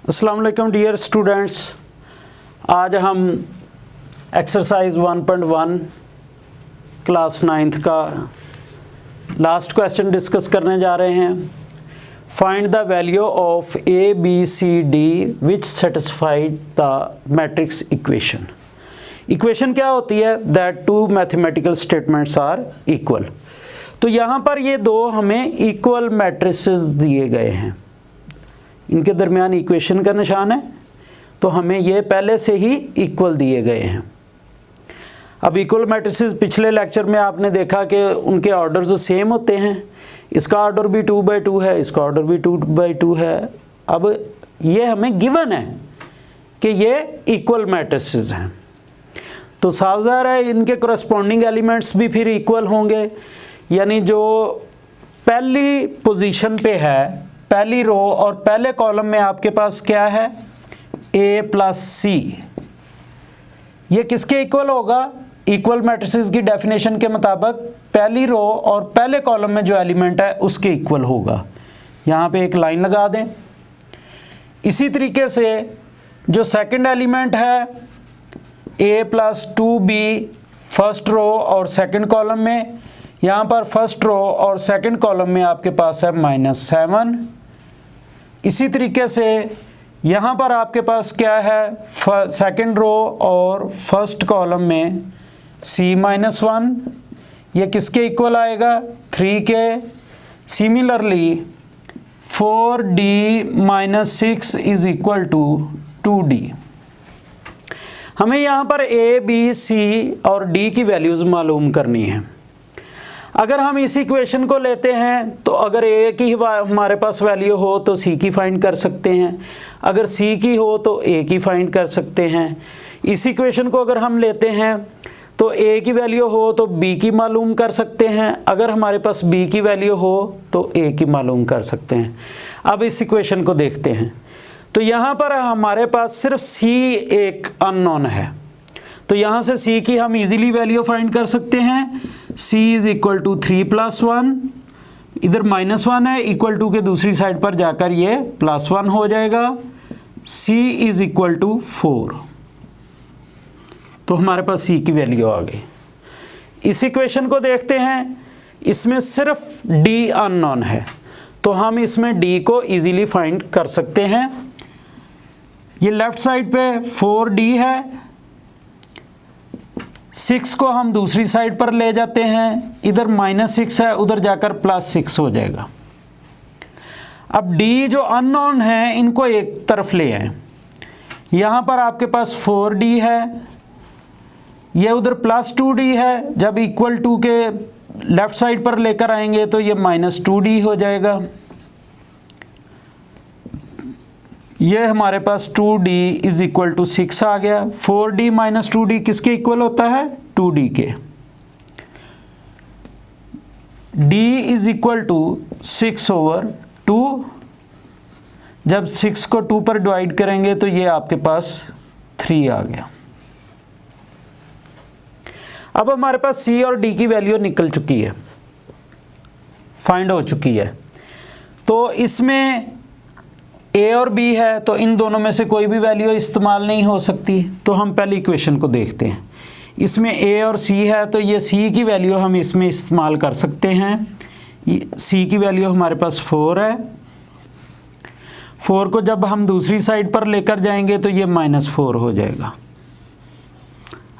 अस्सलाम वालेकुम dear students, आज हम एक्सरसाइज 1.1 क्लास 9th का लास्ट क्वेश्चन डिस्कस करने जा रहे हैं। Find the value of A B C D which satisfied the matrix equation. Equation क्या होती है? That two mathematical statements are equal. तो यहाँ पर ये दो हमें इक्वल मैट्रिसेस दिए गए हैं, इनके दरमियान इक्वेशन का निशान है, तो हमें ये पहले से ही इक्वल दिए गए हैं। अब इक्वल मैट्रिसेस पिछले लेक्चर में आपने देखा कि उनके ऑर्डर्स सेम होते हैं। इसका ऑर्डर भी 2/2 है, इसका ऑर्डर भी 2/2 है। अब ये हमें गिवन है कि ये इक्वल मैट्रिसेस हैं, तो साफ ज़ाहिर है इनके करस्पॉन्डिंग एलिमेंट्स भी फिर इक्वल होंगे। यानी जो पहली पोजीशन पे है, पहली रो और पहले कॉलम में आपके पास क्या है? a प्लस सी। ये किसके इक्वल होगा? इक्वल मैट्रिसेस की डेफिनेशन के मुताबिक पहली रो और पहले कॉलम में जो एलिमेंट है उसके इक्वल होगा। यहाँ पे एक लाइन लगा दें। इसी तरीके से जो सेकंड एलिमेंट है a plus 2b first row और सेकंड कॉलम में, यहाँ पर फर्स्ट रो और सेकंड कॉलम में आपके पास है -7। इसी तरीके से यहाँ पर आपके पास क्या है? सेकंड रो और फर्स्ट कॉलम में c-1, ये किसके इक्वल आएगा? 3 के। Similarly 4d-6 is equal to 2d। हमें यहाँ पर a, b, c और d की वैल्यूज़ मालूम करनी है। अगर हम इस इक्वेशन को लेते हैं तो अगर a की हमारे पास वैल्यू हो तो c की फाइंड कर सकते हैं, अगर c की हो तो a की फाइंड कर सकते हैं। इस इक्वेशन को अगर हम लेते हैं तो a की वैल्यू हो तो b की मालूम कर सकते हैं, अगर हमारे पास b की वैल्यू हो तो a की मालूम कर सकते हैं। अब इस इक्वेशन को देखते हैं तो यहाँ पर हमारे पास सिर्फ c एक अननोन है, तो यहाँ से c की हम इजीली वैल्यू फाइंड कर सकते हैं। c इज इक्वल टू 3 + 1, इधर -1 है, इक्वल टू के दूसरी साइड पर जाकर ये +1 हो जाएगा। c इज इक्वल टू 4, तो हमारे पास c की वैल्यू आ गई। इस इक्वेशन को देखते हैं, इसमें सिर्फ d अननोन है, तो हम इसमें d को इजीली फाइंड कर सकते हैं। ये लेफ्ट साइड पे 4d है, 6 को हम दूसरी साइड पर ले जाते हैं, इधर -6 है, उधर जाकर +6 हो जाएगा। अब d जो अननोन है इनको एक तरफ ले आए। यहाँ पर आपके पास 4d है, ये उधर +2d है, जब इक्वल टू के लेफ्ट साइड पर लेकर आएंगे तो ये -2d हो जाएगा। ये हमारे पास 2d इज इक्वल टू 6 आ गया। 4d - 2d किसके इक्वल होता है? 2d के। d is equal to 6/2। जब 6 को 2 पर डिवाइड करेंगे तो ये आपके पास 3 आ गया। अब हमारे पास c और d की वैल्यू निकल चुकी है, फाइंड हो चुकी है। तो इसमें a और b है, तो इन दोनों में से कोई भी वैल्यू इस्तेमाल नहीं हो सकती। तो हम पहली इक्वेशन को देखते हैं। इसमें a और c है, तो ये c की वैल्यू हम इसमें इस्तेमाल कर सकते हैं। c की वैल्यू हमारे पास 4 है। 4 को जब हम दूसरी साइड पर लेकर जाएंगे तो ये -4 हो जाएगा।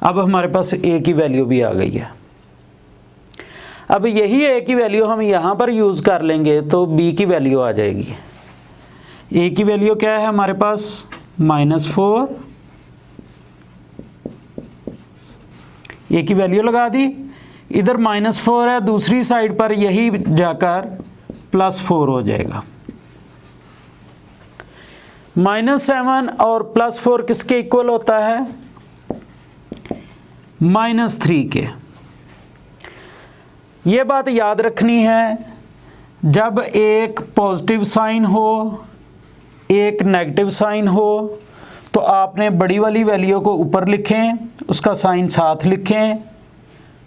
अब हमारे पास a की वैल्यू भी आ गई है। अब यही a की वैल्यू हम यहाँ पर यूज़ कर लेंगे तो b की वैल्यू आ जाएगी। a की वैल्यू क्या है हमारे पास? -4। a की वैल्यू लगा दी, इधर -4 है, दूसरी साइड पर यही जाकर +4 हो जाएगा। -7 और +4 किसके इक्वल होता है? -3 के। ये बात याद रखनी है, जब एक पॉजिटिव साइन हो, एक नेगेटिव साइन हो, तो आपने बड़ी वाली वैल्यू को ऊपर लिखें, उसका साइन साथ लिखें,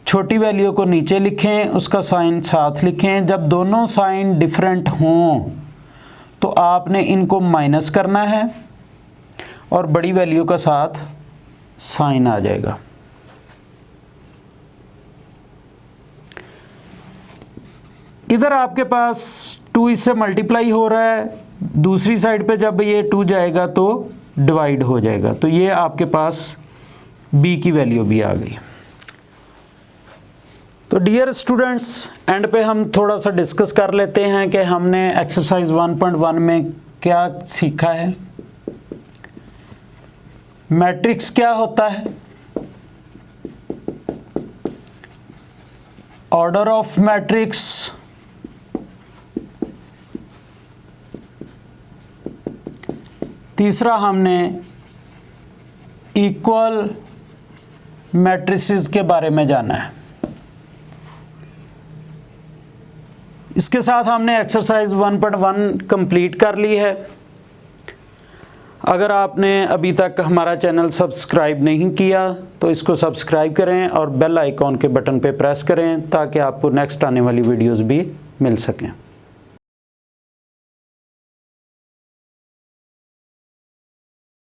छोटी वैल्यू को नीचे लिखें, उसका साइन साथ लिखें। जब दोनों साइन डिफरेंट हों तो आपने इनको माइनस करना है और बड़ी वैल्यू का साथ साइन आ जाएगा। इधर आपके पास 2 इससे मल्टीप्लाई हो रहा है, दूसरी साइड पे जब ये 2 जाएगा तो डिवाइड हो जाएगा, तो ये आपके पास b की वैल्यू भी आ गई। तो डियर स्टूडेंट्स, एंड पे हम थोड़ा सा डिस्कस कर लेते हैं कि हमने एक्सरसाइज 1.1 में क्या सीखा है। मैट्रिक्स क्या होता है, ऑर्डर ऑफ मैट्रिक्स, तीसरा हमने इक्वल मैट्रिसेस के बारे में जाना है। इसके साथ हमने एक्सरसाइज 1.1 कंप्लीट कर ली है। अगर आपने अभी तक हमारा चैनल सब्सक्राइब नहीं किया तो इसको सब्सक्राइब करें और बेल आइकॉन के बटन पे प्रेस करें ताकि आपको नेक्स्ट आने वाली वीडियोस भी मिल सकें।